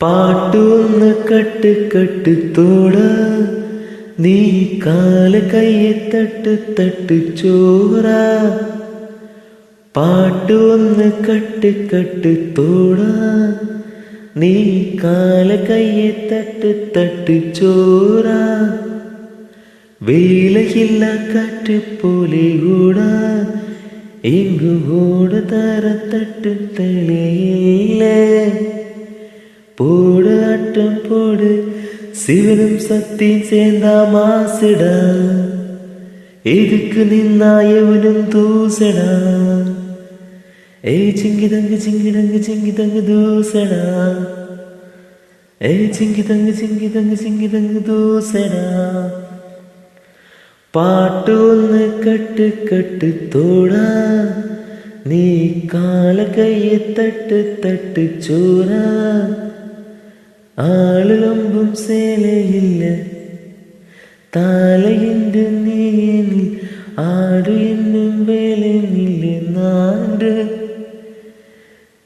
പാട്ടൊന്ന് cut cut തോട നീ കാല് കയ്യെ തട്ട് തട്ട് ചോറ. പാട്ടൊന്ന് കട്ട് കട്ട് തോട നീ കാല് കയ്യെ തട്ട് തട്ട് ചോറ. വേലയില്ല കാറ്റ് പോലെ ഓട എങ്ങു ഓട തര തട്ട് തെളിയില്ലേ. போடு ஆட்டம் போடு சிவனும் சக்தியும் சேர்ந்தா மாசுடா. எதுக்கு நின்னா எவனும் தூசடா. ஏய் சிங்கிதங்கு சிங்கிடங்கு சிங்கிதங்கு தூசடா. ஏய் சிங்கிதங்கு சிங்கிதங்கு சிங்கிதங்கு தூசடா. പാട്ട് ഒന്ന് കട്ട് കട്ട് തോടാ നീ കാല കയ്യെ തട്ട് തട്ട് ചോറ. ആളുകമ്പും സേലയില്ല താലയിൻ്റെ നീനിൽ ആടു എന്നും വേലനില്ല നാട്.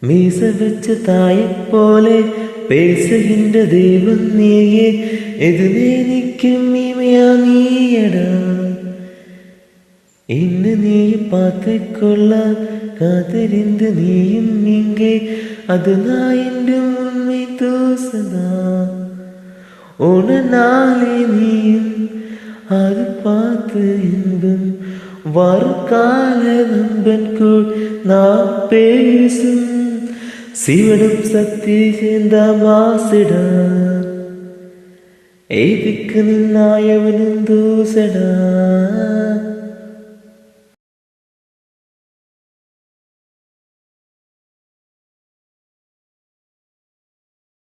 മീസ വെച്ച തായെപ്പോലെ പേസുകിன்ற ദൈവം നീയെ എതുമേനിക്കും ഇമയാ നീയടാ. ഇന്ന് നീ பார்த்துக்கொள்ள காத்திருந்து நீயும் இங்கே அது நான் என்று உண்மை தூசதா. உடனாலே நீயும் அது பார்த்து இன்பம் வருகால நண்பன் கூட நான் பேசும். சிவனும் சக்தி சேர்ந்த மாசுடா. எதுக்கு நின்னாயவனும் தூசடா.